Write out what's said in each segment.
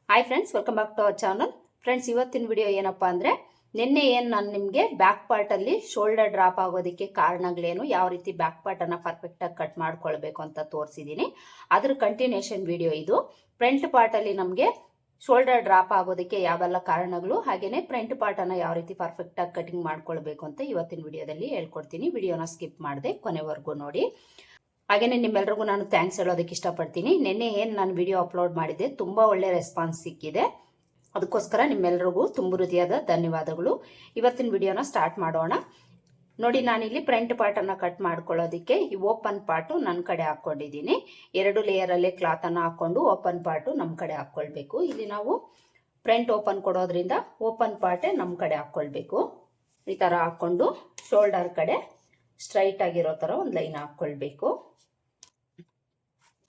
Hi friends, welcome back to our channel. Friends, ಇವತ್ತಿನ video ಏನಪ್ಪ ಅಂದರೆ, ನಿನ್ನೆ ಏನು ನಾನು ನಿಮಗೆ ಬ್ಯಾಕ್ ಪಾರ್ಟಲ್ಲಿ ಶೋಲ್ಡರ್ ಡ್ರಾಪ್ ಆಗೋದಕ್ಕೆ ಕಾರಣಗಳೇನು, ಯಾವ ರೀತಿ ಬ್ಯಾಕ್ ಪಾರ್ಟನ್ನು ಪರ್ಫೆಕ್ಟಾಗಿ ಕಟ್ ಮಾಡ್ಕೊಳ್ಬೇಕು ಅಂತ ತೋರಿಸಿದ್ದೀನಿ. ಅದ್ರ ಕಂಟಿನ್ಯೂಷನ್ ವಿಡಿಯೋ ಇದು. ಫ್ರಂಟ್ ಪಾರ್ಟಲ್ಲಿ ನಮಗೆ ಶೋಲ್ಡರ್ ಡ್ರಾಪ್ ಆಗೋದಕ್ಕೆ ಯಾವೆಲ್ಲ ಕಾರಣಗಳು, ಹಾಗೆಯೇ ಫ್ರಂಟ್ ಪಾರ್ಟನ್ನು ಯಾವ ರೀತಿ ಪರ್ಫೆಕ್ಟಾಗಿ ಕಟಿಂಗ್ ಮಾಡ್ಕೊಳ್ಬೇಕು ಅಂತ ಇವತ್ತಿನ ವಿಡಿಯೋದಲ್ಲಿ ಹೇಳ್ಕೊಡ್ತೀನಿ. ವಿಡಿಯೋನ ಸ್ಕಿಪ್ ಮಾಡದೆ ಕೊನೆವರೆಗೂ ನೋಡಿ. ಹಾಗೆಯೇ ನಿಮ್ಮೆಲ್ಲರಿಗೂ ನಾನು ಥ್ಯಾಂಕ್ಸ್ ಹೇಳೋದಕ್ಕೆ ಇಷ್ಟಪಡ್ತೀನಿ. ನಿನ್ನೆ ಏನು ನಾನು ವಿಡಿಯೋ ಅಪ್ಲೋಡ್ ಮಾಡಿದ್ದೆ, ತುಂಬ ಒಳ್ಳೆ ರೆಸ್ಪಾನ್ಸ್ ಸಿಕ್ಕಿದೆ. ಅದಕ್ಕೋಸ್ಕರ ನಿಮ್ಮೆಲ್ಲರಿಗೂ ತುಂಬ ಹೃದಯದ ಧನ್ಯವಾದಗಳು. ಇವತ್ತಿನ ವಿಡಿಯೋನ ಸ್ಟಾರ್ಟ್ ಮಾಡೋಣ. ನೋಡಿ, ನಾನಿಲ್ಲಿ ಫ್ರಂಟ್ ಪಾರ್ಟನ್ನು ಕಟ್ ಮಾಡ್ಕೊಳ್ಳೋದಕ್ಕೆ ಈ ಓಪನ್ ಪಾರ್ಟು ನನ್ನ ಕಡೆ ಹಾಕ್ಕೊಂಡಿದ್ದೀನಿ. 2 ಲೇಯರಲ್ಲೇ ಕ್ಲಾತನ್ನು ಹಾಕ್ಕೊಂಡು ಓಪನ್ ಪಾರ್ಟು ನಮ್ಮ ಕಡೆ ಹಾಕ್ಕೊಳ್ಬೇಕು. ಇಲ್ಲಿ ನಾವು ಫ್ರಂಟ್ ಓಪನ್ ಕೊಡೋದ್ರಿಂದ ಓಪನ್ ಪಾರ್ಟೇ ನಮ್ಮ ಕಡೆ ಹಾಕ್ಕೊಳ್ಬೇಕು. ಈ ಥರ ಹಾಕ್ಕೊಂಡು ಶೋಲ್ಡರ್ ಕಡೆ ಸ್ಟ್ರೈಟ್ ಆಗಿರೋ ಥರ ಒಂದು ಲೈನ್ ಹಾಕ್ಕೊಳ್ಬೇಕು.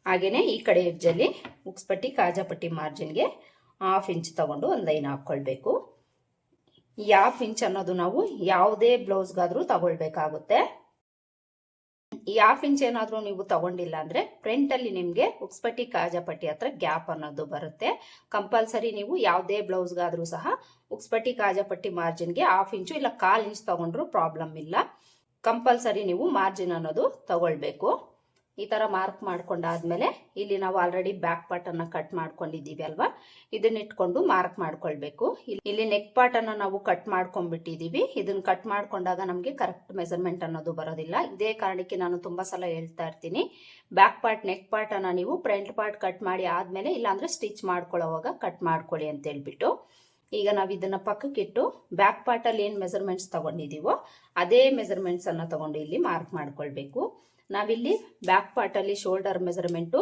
ಹಾಗೆಯೇ ಈ ಕಡೆ ಎಡ್ಜಲ್ಲಿ ಉಕ್ಸ್ಪಟ್ಟಿ ಕಾಜಾಪಟ್ಟಿ ಮಾರ್ಜಿನ್ಗೆ 1/2 ಇಂಚ್ ತಗೊಂಡು ಒಂದು ಲೈನ್ ಹಾಕ್ಕೊಳ್ಬೇಕು. ಈ 1/2 ಇಂಚ್ ಅನ್ನೋದು ನಾವು ಯಾವುದೇ ಬ್ಲೌಸ್ಗಾದ್ರೂ ತಗೊಳ್ಬೇಕಾಗುತ್ತೆ. ಈ 1/2 ಇಂಚ್ ಏನಾದರೂ ನೀವು ತಗೊಂಡಿಲ್ಲ ಅಂದರೆ ಫ್ರಂಟಲ್ಲಿ ನಿಮಗೆ ಉಕ್ಸ್ಪಟ್ಟಿ ಕಾಜಾಪಟ್ಟಿ ಹತ್ರ ಗ್ಯಾಪ್ ಅನ್ನೋದು ಬರುತ್ತೆ. ಕಂಪಲ್ಸರಿ ನೀವು ಯಾವುದೇ ಬ್ಲೌಸ್ಗಾದ್ರೂ ಸಹ ಉಕ್ಸ್ಪಟ್ಟಿ ಕಾಜಾಪಟ್ಟಿ ಮಾರ್ಜಿನ್ಗೆ 1/2 ಇಂಚು ಇಲ್ಲ 1/4 ಇಂಚ್ ತಗೊಂಡ್ರೂ ಪ್ರಾಬ್ಲಮ್ ಇಲ್ಲ. ಕಂಪಲ್ಸರಿ ನೀವು ಮಾರ್ಜಿನ್ ಅನ್ನೋದು ತಗೊಳ್ಬೇಕು. ಈ ಥರ ಮಾರ್ಕ್ ಮಾಡ್ಕೊಂಡಾದ್ಮೇಲೆ ಇಲ್ಲಿ ನಾವು ಆಲ್ರೆಡಿ ಬ್ಯಾಕ್ ಪಾರ್ಟನ್ನು ಕಟ್ ಮಾಡ್ಕೊಂಡಿದ್ದೀವಿ ಅಲ್ವಾ, ಇದನ್ನ ಇಟ್ಕೊಂಡು ಮಾರ್ಕ್ ಮಾಡ್ಕೊಳ್ಬೇಕು. ಇಲ್ಲಿ ನೆಕ್ ಪಾರ್ಟನ್ನು ನಾವು ಕಟ್ ಮಾಡ್ಕೊಂಡ್ಬಿಟ್ಟಿದ್ದೀವಿ. ಇದನ್ನ ಕಟ್ ಮಾಡ್ಕೊಂಡಾಗ ನಮಗೆ ಕರೆಕ್ಟ್ ಮೆಜರ್ಮೆಂಟ್ ಅನ್ನೋದು ಬರೋದಿಲ್ಲ. ಇದೇ ಕಾರಣಕ್ಕೆ ನಾನು ತುಂಬ ಸಲ ಹೇಳ್ತಾ ಇರ್ತೀನಿ, ಬ್ಯಾಕ್ ಪಾರ್ಟ್ ನೆಕ್ ಪಾರ್ಟನ್ನು ನೀವು ಫ್ರಂಟ್ ಪಾರ್ಟ್ ಕಟ್ ಮಾಡಿ ಆದಮೇಲೆ ಇಲ್ಲಾಂದರೆ ಸ್ಟಿಚ್ ಮಾಡ್ಕೊಳ್ಳೋವಾಗ ಕಟ್ ಮಾಡ್ಕೊಳ್ಳಿ ಅಂತ ಹೇಳ್ಬಿಟ್ಟು. ಈಗ ನಾವು ಇದನ್ನು ಪಕ್ಕಕ್ಕಿಟ್ಟು ಬ್ಯಾಕ್ ಪಾರ್ಟಲ್ಲಿ ಏನು ಮೆಜರ್ಮೆಂಟ್ಸ್ ತಗೊಂಡಿದ್ದೀವೋ ಅದೇ ಮೆಜರ್ಮೆಂಟ್ಸನ್ನು ತಗೊಂಡು ಇಲ್ಲಿ ಮಾರ್ಕ್ ಮಾಡ್ಕೊಳ್ಬೇಕು. ನಾವಿಲ್ಲಿ ಬ್ಯಾಕ್ ಪಾರ್ಟಲ್ಲಿ ಶೋಲ್ಡರ್ ಮೆಜರ್ಮೆಂಟು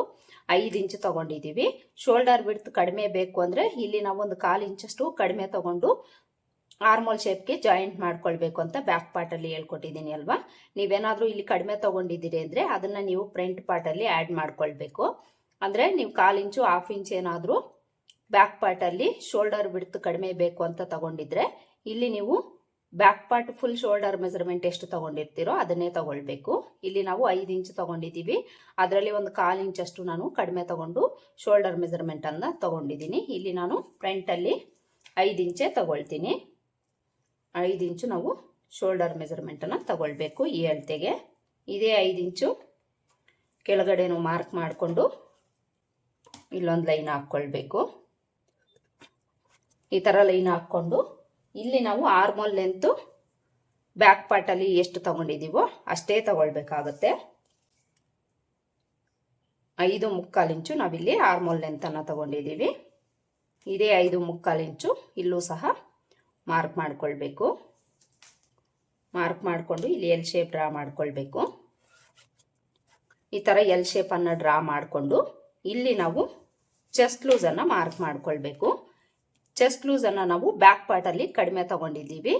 5 ಇಂಚ್ ತಗೊಂಡಿದ್ದೀವಿ. ಶೋಲ್ಡರ್ ಬಿಡ್ತು ಕಡಿಮೆ ಬೇಕು ಅಂದರೆ ಇಲ್ಲಿ ನಾವು ಒಂದು 1/4 ಇಂಚಷ್ಟು ಕಡಿಮೆ ತಗೊಂಡು ಆರ್ಮೋಲ್ ಶೇಪ್ಗೆ ಜಾಯಿಂಟ್ ಮಾಡ್ಕೊಳ್ಬೇಕು ಅಂತ ಬ್ಯಾಕ್ ಪಾರ್ಟಲ್ಲಿ ಹೇಳ್ಕೊಟ್ಟಿದ್ದೀನಿ ಅಲ್ವಾ. ನೀವೇನಾದರೂ ಇಲ್ಲಿ ಕಡಿಮೆ ತಗೊಂಡಿದ್ದೀರಿ ಅಂದರೆ ಅದನ್ನು ನೀವು ಫ್ರಂಟ್ ಪಾರ್ಟಲ್ಲಿ ಆ್ಯಡ್ ಮಾಡ್ಕೊಳ್ಬೇಕು. ಅಂದರೆ ನೀವು 1/4 ಇಂಚು 1/2 ಇಂಚ್ ಏನಾದರೂ ಬ್ಯಾಕ್ ಪಾರ್ಟಲ್ಲಿ ಶೋಲ್ಡರ್ ಬಿಡ್ತು ಕಡಿಮೆ ಬೇಕು ಅಂತ ತಗೊಂಡಿದ್ರೆ ಇಲ್ಲಿ ನೀವು back part full shoulder measurement ಎಷ್ಟು ತಗೊಂಡಿರ್ತೀರೋ ಅದನ್ನೇ ತಗೊಳ್ಬೇಕು. ಇಲ್ಲಿ ನಾವು 5 ಇಂಚ್ ತಗೊಂಡಿದ್ದೀವಿ, ಅದರಲ್ಲಿ ಒಂದು 1/4 ಇಂಚಷ್ಟು ನಾನು ಕಡಿಮೆ ತಗೊಂಡು ಶೋಲ್ಡರ್ ಮೆಜರ್ಮೆಂಟನ್ನು ತಗೊಂಡಿದ್ದೀನಿ. ಇಲ್ಲಿ ನಾನು ಫ್ರಂಟಲ್ಲಿ 5 ಇಂಚೇ ತಗೊಳ್ತೀನಿ. 5 ಇಂಚು ನಾವು ಶೋಲ್ಡರ್ ಮೆಜರ್ಮೆಂಟನ್ನು ತಗೊಳ್ಬೇಕು ಈ ಅಳತೆಗೆ. ಇದೇ 5 ಇಂಚು ಕೆಳಗಡೆನೂ ಮಾರ್ಕ್ ಮಾಡಿಕೊಂಡು ಇಲ್ಲೊಂದು ಲೈನ್ ಹಾಕ್ಕೊಳ್ಬೇಕು. ಈ ಥರ ಲೈನ್ ಹಾಕ್ಕೊಂಡು ಇಲ್ಲಿ ನಾವು ಆರ್ಮೋಲ್ ಲೆಂತು ಬ್ಯಾಕ್ ಪಾರ್ಟಲ್ಲಿ ಎಷ್ಟು ತಗೊಂಡಿದ್ದೀವೋ ಅಷ್ಟೇ ತಗೊಳ್ಬೇಕಾಗುತ್ತೆ. 5.75 ಇಂಚು ನಾವಿಲ್ಲಿ ಆರ್ಮೋಲ್ ಲೆಂತನ್ನು ತಗೊಂಡಿದ್ದೀವಿ. ಇದೇ 5.75 ಇಂಚು ಇಲ್ಲೂ ಸಹ ಮಾರ್ಕ್ ಮಾಡ್ಕೊಳ್ಬೇಕು. ಮಾರ್ಕ್ ಮಾಡಿಕೊಂಡು ಇಲ್ಲಿ ಎಲ್ ಶೇಪ್ ಡ್ರಾ ಮಾಡ್ಕೊಳ್ಬೇಕು. ಈ ಥರ ಎಲ್ ಶೇಪನ್ನು ಡ್ರಾ ಮಾಡಿಕೊಂಡು ಇಲ್ಲಿ ನಾವು ಚೆಸ್ಟ್ ಲೂಸನ್ನು ಮಾರ್ಕ್ ಮಾಡ್ಕೊಳ್ಬೇಕು. ಚೆಸ್ಟ್ ಲೂಸನ್ನು ನಾವು ಬ್ಯಾಕ್ ಪಾರ್ಟಲ್ಲಿ ಕಡಿಮೆ ತಗೊಂಡಿದ್ದೀವಿ.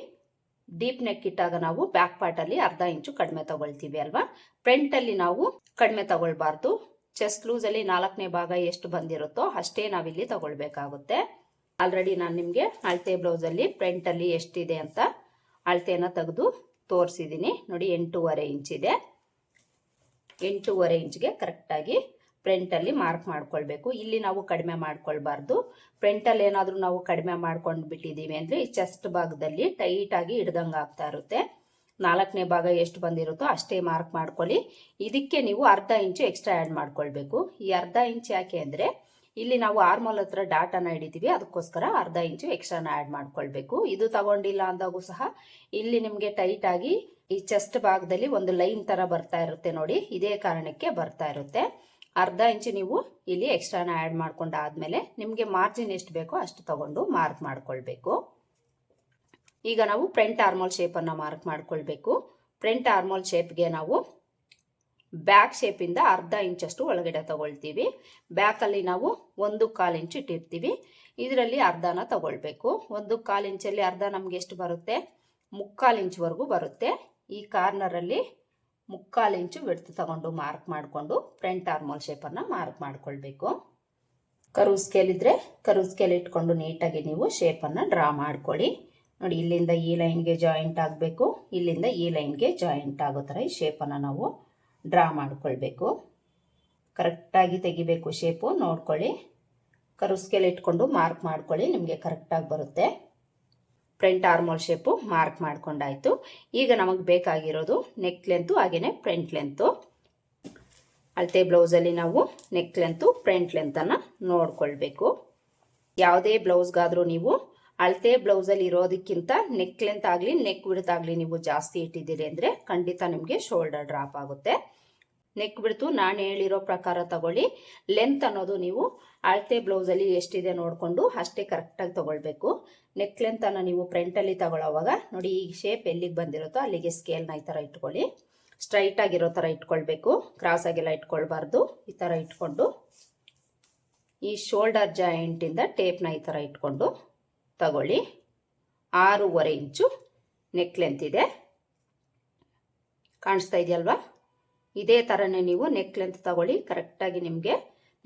ಡೀಪ್ ನೆಕ್ ಇಟ್ಟಾಗ ನಾವು ಬ್ಯಾಕ್ ಪಾರ್ಟಲ್ಲಿ 1/2 ಇಂಚು ಕಡಿಮೆ ತಗೊಳ್ತೀವಿ ಅಲ್ವಾ. ಫ್ರಂಟಲ್ಲಿ ನಾವು ಕಡಿಮೆ ತಗೊಳ್ಬಾರ್ದು. ಚೆಸ್ಟ್ ಲೂಸಲ್ಲಿ 4ನೇ ಭಾಗ ಎಷ್ಟು ಬಂದಿರುತ್ತೋ ಅಷ್ಟೇ ನಾವಿಲ್ಲಿ ತಗೊಳ್ಬೇಕಾಗುತ್ತೆ. ಆಲ್ರೆಡಿ ನಾನು ನಿಮಗೆ ಅಳತೆ ಬ್ಲೌಸಲ್ಲಿ ಫ್ರಂಟಲ್ಲಿ ಎಷ್ಟಿದೆ ಅಂತ ಅಳತೆಯನ್ನು ತೆಗೆದು ತೋರಿಸಿದ್ದೀನಿ ನೋಡಿ. 8.5 ಇಂಚಿದೆ. 8.5 ಇಂಚ್ಗೆ ಕರೆಕ್ಟಾಗಿ ಫ್ರಂಟಲ್ಲಿ ಮಾರ್ಕ್ ಮಾಡ್ಕೊಳ್ಬೇಕು. ಇಲ್ಲಿ ನಾವು ಕಡಿಮೆ ಮಾಡ್ಕೊಳ್ಬಾರ್ದು. ಫ್ರಂಟಲ್ಲಿ ಏನಾದರೂ ನಾವು ಕಡಿಮೆ ಮಾಡ್ಕೊಂಡು ಬಿಟ್ಟಿದ್ದೀವಿ ಅಂದರೆ ಈ ಚೆಸ್ಟ್ ಭಾಗದಲ್ಲಿ ಟೈಟಾಗಿ ಹಿಡ್ದಂಗೆ ಆಗ್ತಾ ಇರುತ್ತೆ. 4ನೇ ಭಾಗ ಎಷ್ಟು ಬಂದಿರುತ್ತೋ ಅಷ್ಟೇ ಮಾರ್ಕ್ ಮಾಡ್ಕೊಳ್ಳಿ. ಇದಕ್ಕೆ ನೀವು 1/2 ಇಂಚು ಎಕ್ಸ್ಟ್ರಾ ಆ್ಯಡ್ ಮಾಡ್ಕೊಳ್ಬೇಕು. ಈ 1/2 ಇಂಚ್ ಯಾಕೆ ಅಂದರೆ ಇಲ್ಲಿ ನಾವು ಆರ್ಮೋಲ್ ಹತ್ರ ಡಾಟನ್ನು ಹಿಡಿತೀವಿ, ಅದಕ್ಕೋಸ್ಕರ 1/2 ಇಂಚು ಎಕ್ಸ್ಟ್ರಾನ ಆ್ಯಡ್ ಮಾಡ್ಕೊಳ್ಬೇಕು. ಇದು ತಗೊಂಡಿಲ್ಲ ಅಂದಾಗೂ ಸಹ ಇಲ್ಲಿ ನಿಮಗೆ ಟೈಟಾಗಿ ಈ ಚೆಸ್ಟ್ ಭಾಗದಲ್ಲಿ ಒಂದು ಲೈನ್ ಥರ ಬರ್ತಾ ಇರುತ್ತೆ ನೋಡಿ. ಇದೇ ಕಾರಣಕ್ಕೆ ಬರ್ತಾ ಇರುತ್ತೆ. 1/2 ಇಂಚು ನೀವು ಇಲ್ಲಿ ಎಕ್ಸ್ಟ್ರಾನ ಆ್ಯಡ್ ಮಾಡ್ಕೊಂಡಾದ್ಮೇಲೆ ನಿಮಗೆ ಮಾರ್ಜಿನ್ ಎಷ್ಟು ಬೇಕೋ ಅಷ್ಟು ತಗೊಂಡು ಮಾರ್ಕ್ ಮಾಡ್ಕೊಳ್ಬೇಕು. ಈಗ ನಾವು ಫ್ರಂಟ್ ಆರ್ಮೋಲ್ ಶೇಪನ್ನು ಮಾರ್ಕ್ ಮಾಡ್ಕೊಳ್ಬೇಕು. ಫ್ರಂಟ್ ಆರ್ಮೋಲ್ ಶೇಪ್ಗೆ ನಾವು ಬ್ಯಾಕ್ ಶೇಪಿಂದ 1/2 ಇಂಚಷ್ಟು ಒಳಗಡೆ ತಗೊಳ್ತೀವಿ. ಬ್ಯಾಕಲ್ಲಿ ನಾವು 1/4 ಇಂಚು ಇಟ್ಟಿರ್ತೀವಿ, ಇದರಲ್ಲಿ 1/2ನ ತಗೊಳ್ಬೇಕು. 1/4 ಇಂಚಲ್ಲಿ 1/2 ನಮಗೆ ಎಷ್ಟು ಬರುತ್ತೆ? 3/4 ಇಂಚ್ವರೆಗೂ ಬರುತ್ತೆ. ಈ ಕಾರ್ನರಲ್ಲಿ 3/4 ಇಂಚು ವಿಡ್ತ್ ತಗೊಂಡು ಮಾರ್ಕ್ ಮಾಡಿಕೊಂಡು ಫ್ರಂಟ್ ಆರ್ಮೋಲ್ ಶೇಪನ್ನು ಮಾರ್ಕ್ ಮಾಡ್ಕೊಳ್ಬೇಕು. ಕರ್ವ್ ಸ್ಕೇಲ್ ಇದ್ದರೆ ಕರ್ವ್ ಸ್ಕೇಲ್ ಇಟ್ಕೊಂಡು ನೀಟಾಗಿ ನೀವು ಶೇಪನ್ನು ಡ್ರಾ ಮಾಡ್ಕೊಳ್ಳಿ. ನೋಡಿ, ಇಲ್ಲಿಂದ ಈ ಲೈನ್ಗೆ ಜಾಯಿಂಟ್ ಆಗಬೇಕು, ಇಲ್ಲಿಂದ ಈ ಲೈನ್ಗೆ ಜಾಯಿಂಟ್ ಆಗೋ ಥರ ಈ ಶೇಪನ್ನು ನಾವು ಡ್ರಾ ಮಾಡ್ಕೊಳ್ಬೇಕು. ಕರೆಕ್ಟಾಗಿ ತೆಗಿಬೇಕು ಶೇಪು, ನೋಡ್ಕೊಳ್ಳಿ. ಕರು ಸ್ಕೇಲ್ ಇಟ್ಕೊಂಡು ಮಾರ್ಕ್ ಮಾಡ್ಕೊಳ್ಳಿ, ನಿಮಗೆ ಕರೆಕ್ಟಾಗಿ ಬರುತ್ತೆ. ಫ್ರಂಟ್ ಆರ್ಮೋಲ್ ಶೇಪು ಮಾರ್ಕ್ ಮಾಡ್ಕೊಂಡಾಯ್ತು. ಈಗ ನಮಗೆ ಬೇಕಾಗಿರೋದು ನೆಕ್ ಲೆಂತು ಹಾಗೆಯೇ ಫ್ರಂಟ್ ಲೆಂತು. ಅಳತೆ ಬ್ಲೌಸಲ್ಲಿ ನಾವು ನೆಕ್ ಲೆಂತು ಫ್ರಂಟ್ ಲೆಂತನ್ನು ನೋಡ್ಕೊಳ್ಬೇಕು. ಯಾವುದೇ ಬ್ಲೌಸ್ಗಾದರೂ ನೀವು ಅಳತೆ ಬ್ಲೌಸಲ್ಲಿ ಇರೋದಕ್ಕಿಂತ ನೆಕ್ ಲೆಂತ್ ಆಗಲಿ ನೆಕ್ ವಿಡ್ತ್ ಆಗಲಿ ನೀವು ಜಾಸ್ತಿ ಇಟ್ಟಿದ್ದೀರಿ ಅಂದರೆ ಖಂಡಿತ ನಿಮಗೆ ಶೋಲ್ಡರ್ ಡ್ರಾಪ್ ಆಗುತ್ತೆ. ನೆಕ್ ಬಿಡ್ತು ನಾನು ಹೇಳಿರೋ ಪ್ರಕಾರ ತಗೊಳ್ಳಿ. ಲೆಂತ್ ಅನ್ನೋದು ನೀವು ಅಳತೆ ಬ್ಲೌಸಲ್ಲಿ ಎಷ್ಟಿದೆ ನೋಡಿಕೊಂಡು ಅಷ್ಟೇ ಕರೆಕ್ಟಾಗಿ ತಗೊಳ್ಬೇಕು. ನೆಕ್ ಲೆಂತನ್ನು ನೀವು ಫ್ರಂಟಲ್ಲಿ ತಗೊಳ್ಳೋವಾಗ ನೋಡಿ, ಈ ಶೇಪ್ ಎಲ್ಲಿಗೆ ಬಂದಿರುತ್ತೋ ಅಲ್ಲಿಗೆ ಸ್ಕೇಲ್ನ ಈ ಥರ ಇಟ್ಕೊಳ್ಳಿ. ಸ್ಟ್ರೈಟ್ ಆಗಿರೋ ಥರ ಇಟ್ಕೊಳ್ಬೇಕು, ಕ್ರಾಸ್ ಆಗಿಲ್ಲ ಇಟ್ಕೊಳ್ಬಾರ್ದು. ಈ ಥರ ಇಟ್ಕೊಂಡು ಈ ಶೋಲ್ಡರ್ ಜಾಯಿಂಟಿಂದ ಟೇಪ್ನ ಈ ಥರ ಇಟ್ಕೊಂಡು ತಗೊಳ್ಳಿ. 6.5 ಇಂಚು ನೆಕ್ ಲೆಂತ್ ಇದೆ, ಕಾಣಿಸ್ತಾ ಇದೆಯಲ್ವಾ? ಇದೇ ಥರನೇ ನೀವು ನೆಕ್ ಲೆಂತ್ ತಗೊಳ್ಳಿ, ಕರೆಕ್ಟಾಗಿ ನಿಮಗೆ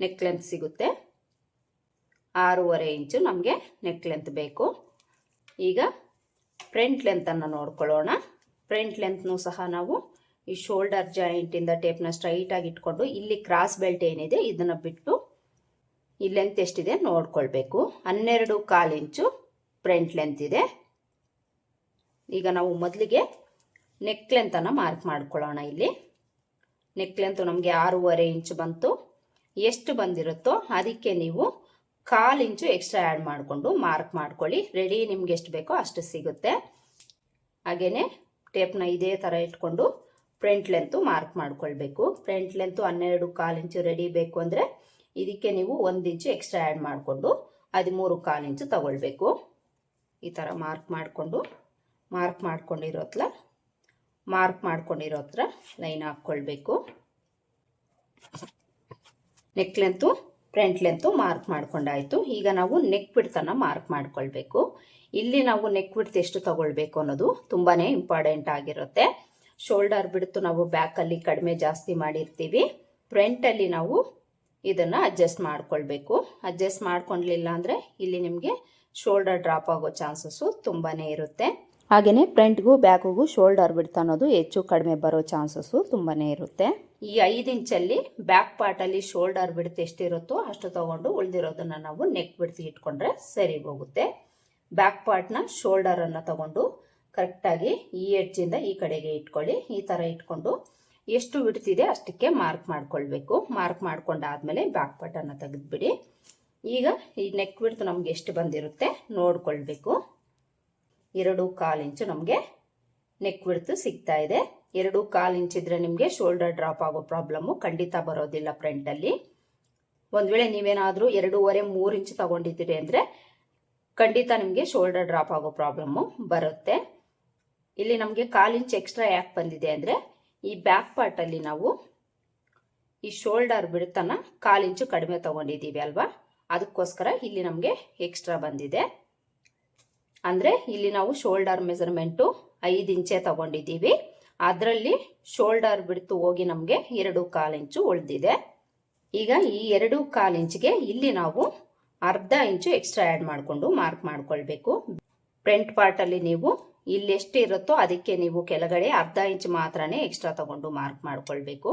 ನೆಕ್ ಲೆಂತ್ ಸಿಗುತ್ತೆ. 6.5 ಇಂಚು ನಮಗೆ ನೆಕ್ ಲೆಂತ್ ಬೇಕು. ಈಗ ಫ್ರಂಟ್ ಲೆಂತನ್ನು ನೋಡ್ಕೊಳ್ಳೋಣ. ಫ್ರಂಟ್ ಲೆಂತ್ನೂ ಸಹ ನಾವು ಈ ಶೋಲ್ಡರ್ ಜಾಯಿಂಟಿಂದ ಟೇಪ್ನ ಸ್ಟ್ರೈಟಾಗಿ ಇಟ್ಕೊಂಡು ಇಲ್ಲಿ ಕ್ರಾಸ್ ಬೆಲ್ಟ್ ಏನಿದೆ ಇದನ್ನು ಬಿಟ್ಟು ಈ ಲೆಂತ್ ಎಷ್ಟಿದೆ ನೋಡ್ಕೊಳ್ಬೇಕು. 12.25 ಇಂಚು ಫ್ರಂಟ್ ಲೆಂತ್ ಇದೆ. ಈಗ ನಾವು ಮೊದಲಿಗೆ ನೆಕ್ ಲೆಂತನ್ನು ಮಾರ್ಕ್ ಮಾಡ್ಕೊಳ್ಳೋಣ. ಇಲ್ಲಿ ನೆಕ್ ಲೆಂತ್ ನಮಗೆ 6.5 ಇಂಚು ಬಂತು. ಎಷ್ಟು ಬಂದಿರುತ್ತೋ ಅದಕ್ಕೆ ನೀವು 1/4 ಇಂಚು ಎಕ್ಸ್ಟ್ರಾ ಆ್ಯಡ್ ಮಾಡಿಕೊಂಡು ಮಾರ್ಕ್ ಮಾಡ್ಕೊಳ್ಳಿ. ರೆಡಿ ನಿಮ್ಗೆ ಎಷ್ಟು ಬೇಕೋ ಅಷ್ಟು ಸಿಗುತ್ತೆ. ಹಾಗೆಯೇ ಟೇಪ್ನ ಇದೇ ಥರ ಇಟ್ಕೊಂಡು ಫ್ರಂಟ್ ಲೆಂತು ಮಾರ್ಕ್ ಮಾಡ್ಕೊಳ್ಬೇಕು. ಫ್ರಂಟ್ ಲೆಂತು 12.25 ಇಂಚು ರೆಡಿ ಬೇಕು ಅಂದರೆ ಇದಕ್ಕೆ ನೀವು 1 ಇಂಚು ಎಕ್ಸ್ಟ್ರಾ ಆ್ಯಡ್ ಮಾಡಿಕೊಂಡು 13.25 ಇಂಚು ತಗೊಳ್ಬೇಕು. ಈ ಥರ ಮಾರ್ಕ್ ಮಾಡ್ಕೊಂಡಿರೋ ಹತ್ರ ಲೈನ್ ಹಾಕ್ಕೊಳ್ಬೇಕು. Neck length front length mark ಮಾಡ್ಕೊಂಡಾಯ್ತು. ಈಗ ನಾವು ನೆಕ್ ವಿಡ್ತನ್ನು ಮಾರ್ಕ್ ಮಾಡ್ಕೊಳ್ಬೇಕು. ಇಲ್ಲಿ ನಾವು ನೆಕ್ ವಿಡ್ತ್ ಎಷ್ಟು ತಗೊಳ್ಬೇಕು ಅನ್ನೋದು ತುಂಬಾ ಇಂಪಾರ್ಟೆಂಟ್ ಆಗಿರುತ್ತೆ. ಶೋಲ್ಡರ್ ಬಿಡ್ತು ನಾವು ಬ್ಯಾಕಲ್ಲಿ ಕಡಿಮೆ ಜಾಸ್ತಿ ಮಾಡಿರ್ತೀವಿ, ಫ್ರಂಟಲ್ಲಿ ನಾವು ಇದನ್ನು ಅಡ್ಜಸ್ಟ್ ಮಾಡ್ಕೊಳ್ಬೇಕು. ಅಡ್ಜಸ್ಟ್ ಮಾಡ್ಕೊಳ್ಳಿಲ್ಲ ಅಂದರೆ ಇಲ್ಲಿ ನಿಮಗೆ ಶೋಲ್ಡರ್ ಡ್ರಾಪ್ ಆಗೋ ಚಾನ್ಸಸ್ಸು ತುಂಬಾ ಇರುತ್ತೆ. ಹಾಗೆಯೇ ಫ್ರಂಟ್ಗೂ ಬ್ಯಾಕ್ಗೂ ಶೋಲ್ಡರ್ ಬಿಡ್ತು ಅನ್ನೋದು ಹೆಚ್ಚು ಕಡಿಮೆ ಬರೋ ಚಾನ್ಸಸ್ಸು ತುಂಬಾ ಇರುತ್ತೆ. ಈ 5 ಇಂಚಲ್ಲಿ ಬ್ಯಾಕ್ ಪಾರ್ಟಲ್ಲಿ ಶೋಲ್ಡರ್ ಬಿಡ್ತು ಎಷ್ಟಿರುತ್ತೋ ಅಷ್ಟು ತಗೊಂಡು ಉಳಿದಿರೋದನ್ನು ನಾವು ನೆಕ್ ಬಿಡ್ತು ಇಟ್ಕೊಂಡ್ರೆ ಸರಿ ಹೋಗುತ್ತೆ. ಬ್ಯಾಕ್ ಪಾರ್ಟ್ನ ಶೋಲ್ಡರನ್ನು ತಗೊಂಡು ಕರೆಕ್ಟಾಗಿ ಈ ಎಡ್ಜಿಂದ ಈ ಕಡೆಗೆ ಇಟ್ಕೊಳ್ಳಿ. ಈ ಥರ ಇಟ್ಕೊಂಡು ಎಷ್ಟು ಬಿಡ್ತಿದೆ ಅಷ್ಟಕ್ಕೆ ಮಾರ್ಕ್ ಮಾಡ್ಕೊಳ್ಬೇಕು. ಮಾರ್ಕ್ ಮಾಡ್ಕೊಂಡಾದ್ಮೇಲೆ ಬ್ಯಾಕ್ ಪಾರ್ಟನ್ನು ತೆಗೆದುಬಿಡಿ. ಈಗ ಈ ನೆಕ್ ಬಿಡ್ತು ನಮ್ಗೆ ಎಷ್ಟು ಬಂದಿರುತ್ತೆ ನೋಡ್ಕೊಳ್ಬೇಕು. 2.25 ಇಂಚು ನಮಗೆ ನೆಕ್ ಬಿಡ್ತು ಸಿಗ್ತಾ ಇದೆ. 2.25 ಇಂಚ್ ಇದ್ರೆ ನಿಮಗೆ ಶೋಲ್ಡರ್ ಡ್ರಾಪ್ ಆಗೋ ಪ್ರಾಬ್ಲಮ್ಮು ಖಂಡಿತ ಬರೋದಿಲ್ಲ ಫ್ರಂಟಲ್ಲಿ. ಒಂದು ವೇಳೆ ನೀವೇನಾದರೂ 2.5-3 ಇಂಚು ತಗೊಂಡಿದ್ದೀರಿ ಅಂದರೆ ಖಂಡಿತ ನಿಮಗೆ ಶೋಲ್ಡರ್ ಡ್ರಾಪ್ ಆಗೋ ಪ್ರಾಬ್ಲಮ್ಮು ಬರುತ್ತೆ. ಇಲ್ಲಿ ನಮಗೆ 1/4 ಇಂಚ್ ಎಕ್ಸ್ಟ್ರಾ ಯಾಕೆ ಬಂದಿದೆ ಅಂದರೆ ಈ ಬ್ಯಾಕ್ ಪಾರ್ಟಲ್ಲಿ ನಾವು ಈ ಶೋಲ್ಡರ್ ಬಿಡ್ತನ್ನ 1/4 ಇಂಚು ಕಡಿಮೆ ತಗೊಂಡಿದ್ದೀವಿ ಅಲ್ವಾ, ಅದಕ್ಕೋಸ್ಕರ ಇಲ್ಲಿ ನಮಗೆ ಎಕ್ಸ್ಟ್ರಾ ಬಂದಿದೆ. ಅಂದರೆ ಇಲ್ಲಿ ನಾವು ಶೋಲ್ಡರ್ ಮೆಜರ್ಮೆಂಟು 5 ಇಂಚೇ ತಗೊಂಡಿದ್ದೀವಿ, ಅದರಲ್ಲಿ ಶೋಲ್ಡರ್ ಬಿಡ್ತು ಹೋಗಿ ನಮಗೆ 2.25 ಇಂಚು ಉಳಿದಿದೆ. ಈಗ ಈ 2.25 ಇಂಚಿಗೆ ಇಲ್ಲಿ ನಾವು 1/2 ಇಂಚು ಎಕ್ಸ್ಟ್ರಾ ಆ್ಯಡ್ ಮಾಡಿಕೊಂಡು ಮಾರ್ಕ್ ಮಾಡ್ಕೊಳ್ಬೇಕು. ಫ್ರಂಟ್ ಪಾರ್ಟಲ್ಲಿ ನೀವು ಇಲ್ಲಿ ಎಷ್ಟು ಇರುತ್ತೋ ಅದಕ್ಕೆ ನೀವು ಕೆಳಗಡೆ 1/2 ಇಂಚು ಮಾತ್ರನೇ ಎಕ್ಸ್ಟ್ರಾ ತಗೊಂಡು ಮಾರ್ಕ್ ಮಾಡ್ಕೊಳ್ಬೇಕು.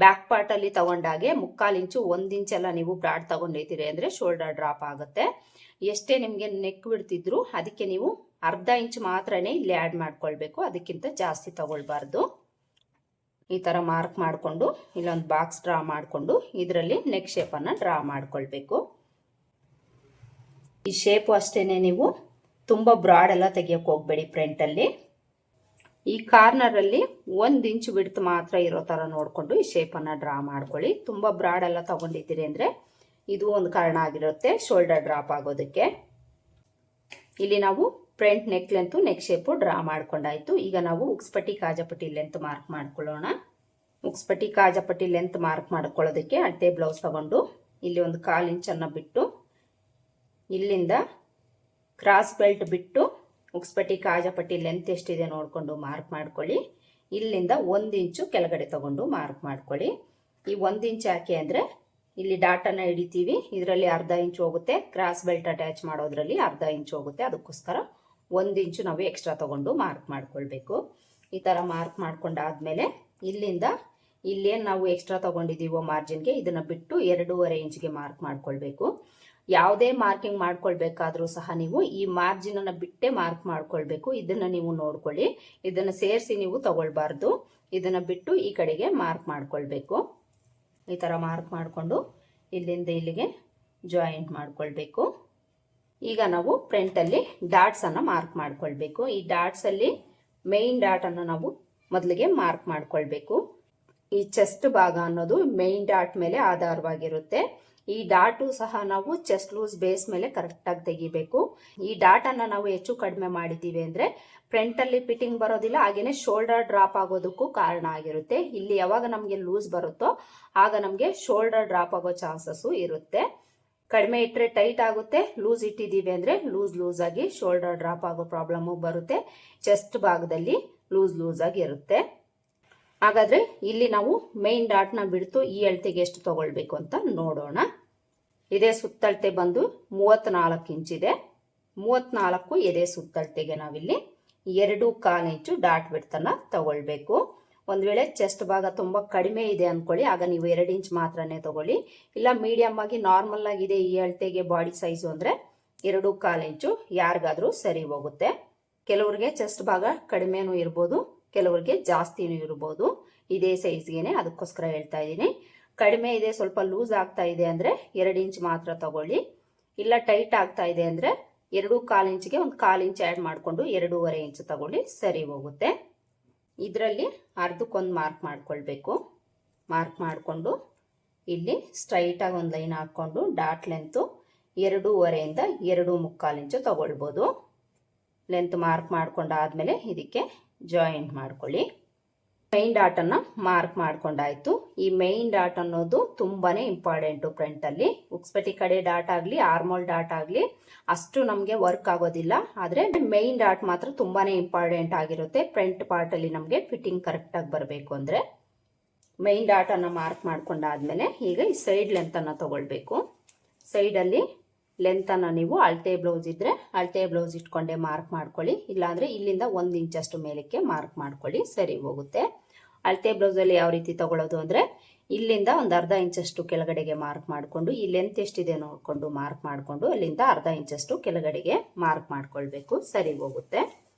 ಬ್ಯಾಕ್ ಪಾರ್ಟಲ್ಲಿ ತಗೊಂಡಾಗೆ 3/4 ಇಂಚು 1 ಇಂಚೆಲ್ಲ ನೀವು ಬ್ರಾಡ್ ತಗೊಂಡಿದ್ದೀರಿ ಅಂದರೆ ಶೋಲ್ಡರ್ ಡ್ರಾಪ್ ಆಗುತ್ತೆ. ಎಷ್ಟೇ ನಿಮಗೆ ನೆಕ್ ಬಿಡ್ತಿದ್ರು ಅದಕ್ಕೆ ನೀವು 1/2 ಇಂಚು ಮಾತ್ರನೇ ಇಲ್ಲಿ ಆ್ಯಡ್ ಮಾಡ್ಕೊಳ್ಬೇಕು, ಅದಕ್ಕಿಂತ ಜಾಸ್ತಿ ತಗೊಳ್ಬಾರ್ದು. ಈ ಥರ ಮಾರ್ಕ್ ಮಾಡಿಕೊಂಡು ಇಲ್ಲೊಂದು ಬಾಕ್ಸ್ ಡ್ರಾ ಮಾಡಿಕೊಂಡು ಇದರಲ್ಲಿ ನೆಕ್ ಶೇಪನ್ನು ಡ್ರಾ ಮಾಡ್ಕೊಳ್ಬೇಕು. ಈ ಶೇಪು ಅಷ್ಟೇ, ನೀವು ತುಂಬ ಬ್ರಾಡ್ ಎಲ್ಲ ತೆಗಿಯೋಕೆ ಹೋಗಬೇಡಿ. ಫ್ರಂಟಲ್ಲಿ ಈ ಕಾರ್ನರಲ್ಲಿ 1 ಇಂಚು ಬಿಡ್ತು ಮಾತ್ರ ಇರೋ ಥರ ನೋಡಿಕೊಂಡು ಈ ಶೇಪನ್ನು ಡ್ರಾ ಮಾಡ್ಕೊಳ್ಳಿ. ತುಂಬ ಬ್ರಾಡ್ ಎಲ್ಲ ತಗೊಂಡಿದ್ದೀರಿ ಅಂದರೆ ಇದು ಒಂದು ಕಾರಣ ಆಗಿರುತ್ತೆ ಶೋಲ್ಡರ್ ಡ್ರಾಪ್ ಆಗೋದಕ್ಕೆ. ಇಲ್ಲಿ ನಾವು front neck length neck shape draw ಮಾಡ್ಕೊಂಡಾಯ್ತು. ಈಗ ನಾವು ಉಕ್ಸ್ಪಟ್ಟಿ ಕಾಜಾಪಟ್ಟಿ ಲೆಂತ್ ಮಾರ್ಕ್ ಮಾಡ್ಕೊಳ್ಳೋಣ. ಉಕ್ಸ್ಪಟ್ಟಿ ಕಾಜಾಪಟ್ಟಿ ಲೆಂತ್ ಮಾರ್ಕ್ ಮಾಡ್ಕೊಳ್ಳೋದಕ್ಕೆ ಅಳತೆ ಬ್ಲೌಸ್ ತಗೊಂಡು ಇಲ್ಲಿ ಒಂದು 1/4 ಇಂಚನ್ನು ಬಿಟ್ಟು ಇಲ್ಲಿಂದ ಕ್ರಾಸ್ ಬೆಲ್ಟ್ ಬಿಟ್ಟು ಉಕ್ಸ್ಪಟ್ಟಿ ಕಾಜಾಪಟ್ಟಿ ಲೆಂತ್ ಎಷ್ಟಿದೆ ನೋಡಿಕೊಂಡು ಮಾರ್ಕ್ ಮಾಡ್ಕೊಳ್ಳಿ. ಇಲ್ಲಿಂದ 1 ಇಂಚು ಕೆಳಗಡೆ ತಗೊಂಡು ಮಾರ್ಕ್ ಮಾಡ್ಕೊಳ್ಳಿ. ಈ 1 ಇಂಚ್ ಯಾಕೆ ಅಂದರೆ ಇಲ್ಲಿ ಡಾಟನ್ನು ಹಿಡಿತೀವಿ, ಇದರಲ್ಲಿ 1/2 ಇಂಚು ಹೋಗುತ್ತೆ, ಕ್ರಾಸ್ ಬೆಲ್ಟ್ ಅಟ್ಯಾಚ್ ಮಾಡೋದ್ರಲ್ಲಿ 1/2 ಇಂಚು ಹೋಗುತ್ತೆ, ಅದಕ್ಕೋಸ್ಕರ 1 ಇಂಚು ನಾವು ಎಕ್ಸ್ಟ್ರಾ ತಗೊಂಡು ಮಾರ್ಕ್ ಮಾಡ್ಕೊಳ್ಬೇಕು. ಈ ಥರ ಮಾರ್ಕ್ ಮಾಡ್ಕೊಂಡಾದ್ಮೇಲೆ ಇಲ್ಲಿಂದ ಇಲ್ಲೇನು ನಾವು ಎಕ್ಸ್ಟ್ರಾ ತಗೊಂಡಿದ್ದೀವೋ ಮಾರ್ಜಿನ್ಗೆ ಇದನ್ನು ಬಿಟ್ಟು 2.5 ಇಂಚಿಗೆ ಮಾರ್ಕ್ ಮಾಡ್ಕೊಳ್ಬೇಕು. ಯಾವುದೇ ಮಾರ್ಕಿಂಗ್ ಮಾಡ್ಕೊಳ್ಬೇಕಾದ್ರೂ ಸಹ ನೀವು ಈ ಮಾರ್ಜಿನ್ ಅನ್ನ ಬಿಟ್ಟೆ ಮಾರ್ಕ್ ಮಾಡ್ಕೊಳ್ಬೇಕು. ಇದನ್ನ ನೀವು ನೋಡ್ಕೊಳ್ಳಿ, ಇದನ್ನ ಸೇರಿಸಿ ನೀವು ತಗೊಳ್ಬಾರ್ದು. ಇದನ್ನ ಬಿಟ್ಟು ಈ ಕಡೆಗೆ ಮಾರ್ಕ್ ಮಾಡ್ಕೊಳ್ಬೇಕು. ಈ ತರ ಮಾರ್ಕ್ ಮಾಡಿಕೊಂಡು ಇಲ್ಲಿಂದ ಇಲ್ಲಿಗೆ ಜಾಯಿಂಟ್ ಮಾಡ್ಕೊಳ್ಬೇಕು. ಈಗ ನಾವು ಫ್ರಂಟ್ ಅಲ್ಲಿ ಡಾಟ್ಸ್ ಅನ್ನ ಮಾರ್ಕ್ ಮಾಡ್ಕೊಳ್ಬೇಕು. ಈ ಡಾಟ್ಸ್ ಅಲ್ಲಿ ಮೇನ್ ಡಾಟ್ ಅನ್ನ ನಾವು ಮೊದಲಿಗೆ ಮಾರ್ಕ್ ಮಾಡ್ಕೊಳ್ಬೇಕು. ಈ ಚೆಸ್ಟ್ ಭಾಗ ಅನ್ನೋದು ಮೇನ್ ಡಾಟ್ ಮೇಲೆ ಆಧಾರವಾಗಿರುತ್ತೆ. ಈ ಡಾಟು ಸಹ ನಾವು ಚೆಸ್ಟ್ ಲೂಸ್ ಬೇಸ್ ಮೇಲೆ ಕರೆಕ್ಟ್ ಆಗಿ ತೆಗಿಬೇಕು. ಈ ಡಾಟ್ ಅನ್ನ ನಾವು ಹೆಚ್ಚು ಕಡಿಮೆ ಮಾಡಿದೀವಿ ಅಂದ್ರೆ ಫ್ರಂಟ್ ಅಲ್ಲಿ ಫಿಟ್ಟಿಂಗ್ ಬರೋದಿಲ್ಲ, ಹಾಗೇನೆ ಶೋಲ್ಡರ್ ಡ್ರಾಪ್ ಆಗೋದಕ್ಕೂ ಕಾರಣ ಆಗಿರುತ್ತೆ. ಇಲ್ಲಿ ಯಾವಾಗ ನಮ್ಗೆ ಲೂಸ್ ಬರುತ್ತೋ ಆಗ ನಮ್ಗೆ ಶೋಲ್ಡರ್ ಡ್ರಾಪ್ ಆಗೋ ಚಾನ್ಸಸ್ ಇರುತ್ತೆ. ಕಡಿಮೆ ಇಟ್ಟರೆ ಟೈಟ್ ಆಗುತ್ತೆ, ಲೂಸ್ ಇಟ್ಟಿದೀವಿ ಅಂದ್ರೆ ಲೂಸ್ ಆಗಿ ಶೋಲ್ಡರ್ ಡ್ರಾಪ್ ಆಗೋ ಪ್ರಾಬ್ಲಮ್ ಬರುತ್ತೆ. ಚೆಸ್ಟ್ ಭಾಗದಲ್ಲಿ ಲೂಸ್ ಆಗಿ ಇರುತ್ತೆ. ಹಾಗಾದ್ರೆ ಇಲ್ಲಿ ನಾವು ಮೈನ್ ಡಾಟ್ ನ ಬಿಡ್ತು ಈ ಅಳತೆಗೆ ಎಷ್ಟು ತಗೊಳ್ಬೇಕು ಅಂತ ನೋಡೋಣ. ಇದೇ ಸುತ್ತಳತೆ ಬಂದು 34 ಇಂಚಿದೆ. 34 ಎದೆ ಸುತ್ತಳತೆಗೆ ನಾವಿಲ್ಲಿ 2.25 ಇಂಚು ಡಾಟ್ ಬಿಡ್ತನ್ನ ತಗೊಳ್ಬೇಕು. ಒಂದ್ ವೇಳೆ ಚೆಸ್ಟ್ ಭಾಗ ತುಂಬಾ ಕಡಿಮೆ ಇದೆ ಅನ್ಕೊಳ್ಳಿ, ಆಗ ನೀವು 2 ಇಂಚ್ ಮಾತ್ರನೇ ತಗೊಳ್ಳಿ. ಇಲ್ಲ ಮೀಡಿಯಂ ಆಗಿ ನಾರ್ಮಲ್ ಆಗಿದೆ ಈ ಅಳತೆಗೆ ಬಾಡಿ ಸೈಜು ಅಂದ್ರೆ 2.25 ಇಂಚು ಯಾರಿಗಾದ್ರೂ ಸರಿ ಹೋಗುತ್ತೆ. ಕೆಲವ್ರಿಗೆ ಚೆಸ್ಟ್ ಭಾಗ ಕಡಿಮೆನೂ ಇರ್ಬೋದು, ಕೆಲವ್ರಿಗೆ ಜಾಸ್ತಿನೂ ಇರ್ಬೋದು. ಇದೇ ಸೈಜ್ಗೆನೆ, ಅದಕ್ಕೋಸ್ಕರ ಹೇಳ್ತಾ ಇದ್ದೀನಿ. ಕಡಿಮೆ ಇದೆ, ಸ್ವಲ್ಪ ಲೂಸ್ ಆಗ್ತಾ ಇದೆ ಅಂದ್ರೆ 2 ಇಂಚ್ ಮಾತ್ರ ತಗೊಳ್ಳಿ. ಇಲ್ಲ ಟೈಟ್ ಆಗ್ತಾ ಇದೆ ಅಂದ್ರೆ 2.25 ಇಂಚ್ಗೆ 1/4 ಇಂಚ್ ಆಡ್ ಮಾಡ್ಕೊಂಡು 2.5 ಇಂಚ್ ತಗೊಳ್ಳಿ, ಸರಿ ಹೋಗುತ್ತೆ. ಇದರಲ್ಲಿ ಅರ್ಧಕ್ಕೊಂದು ಮಾರ್ಕ್ ಮಾಡ್ಕೊಳ್ಬೇಕು. ಮಾರ್ಕ್ ಮಾಡಿಕೊಂಡು ಇಲ್ಲಿ ಸ್ಟ್ರೈಟ್ ಆಗಿ ಒಂದು ಲೈನ್ ಹಾಕೊಂಡು ಡಾಟ್ ಲೆಂತ್ 2.5 ಇಂದ 2.25 ಇಂಚು ತಗೊಳ್ಬೋದು. ಲೆಂತ್ ಮಾರ್ಕ್ ಮಾಡ್ಕೊಂಡಾದ್ಮೇಲೆ ಇದಕ್ಕೆ ಜಾಯಿಂಟ್ ಮಾಡ್ಕೊಳ್ಳಿ. ಮೈನ್ ಡಾಟ್ ಅನ್ನ ಮಾರ್ಕ್ ಮಾಡ್ಕೊಂಡಾಯ್ತು. ಈ ಮೈನ್ ಡಾಟ್ ಅನ್ನೋದು ತುಂಬಾನೇ ಇಂಪಾರ್ಟೆಂಟ್. ಫ್ರಂಟ್ ಅಲ್ಲಿ ಉಕ್ಸ್ಪಟ್ಟಿ ಕಡೆ ಡಾಟ್ ಆಗ್ಲಿ ಆರ್ಮೋಲ್ ಡಾಟ್ ಆಗ್ಲಿ ಅಷ್ಟು ನಮ್ಗೆ ವರ್ಕ್ ಆಗೋದಿಲ್ಲ, ಆದ್ರೆ ಮೈನ್ ಡಾಟ್ ಮಾತ್ರ ತುಂಬಾನೇ ಇಂಪಾರ್ಟೆಂಟ್ ಆಗಿರುತ್ತೆ. ಫ್ರಂಟ್ ಪಾರ್ಟ್ ಅಲ್ಲಿ ನಮ್ಗೆ ಫಿಟ್ಟಿಂಗ್ ಕರೆಕ್ಟ್ ಆಗಿ ಬರಬೇಕು ಅಂದ್ರೆ ಮೈನ್ ಡಾಟ್ ಅನ್ನ ಮಾರ್ಕ್ ಮಾಡ್ಕೊಂಡಾದ್ಮೇಲೆ ಈಗ ಈ ಸೈಡ್ ಲೆಂತ್ ಅನ್ನ ತಗೊಳ್ಬೇಕು. ಸೈಡ್ ಅಲ್ಲಿ ಲೆಂತ್ ಅನ್ನ ನೀವು ಅಳತೆ ಬ್ಲೌಸ್ ಇದ್ರೆ ಅಳತೆ ಬ್ಲೌಸ್ ಇಟ್ಕೊಂಡೆ ಮಾರ್ಕ್ ಮಾಡ್ಕೊಳ್ಳಿ. ಇಲ್ಲಾಂದ್ರೆ ಇಲ್ಲಿಂದ 1 ಇಂಚ್ ಅಷ್ಟು ಮೇಲಕ್ಕೆ ಮಾರ್ಕ್ ಮಾಡ್ಕೊಳ್ಳಿ, ಸರಿ ಹೋಗುತ್ತೆ. ಅಳತೆ ಬ್ಲೌಸ್ ಅಲ್ಲಿ ಯಾವ ರೀತಿ ತಗೊಳ್ಳೋದು ಅಂದ್ರೆ ಇಲ್ಲಿಂದ ಒಂದು ಅರ್ಧ ಇಂಚಷ್ಟು ಕೆಳಗಡೆಗೆ ಮಾರ್ಕ್ ಮಾಡಿಕೊಂಡು ಈ ಲೆಂತ್ ಎಷ್ಟಿದೆ ನೋಡ್ಕೊಂಡು ಮಾರ್ಕ್ ಮಾಡಿಕೊಂಡು ಅಲ್ಲಿಂದ ಅರ್ಧ ಇಂಚಷ್ಟು ಕೆಳಗಡೆಗೆ ಮಾರ್ಕ್ ಮಾಡ್ಕೊಳ್ಬೇಕು, ಸರಿ ಹೋಗುತ್ತೆ.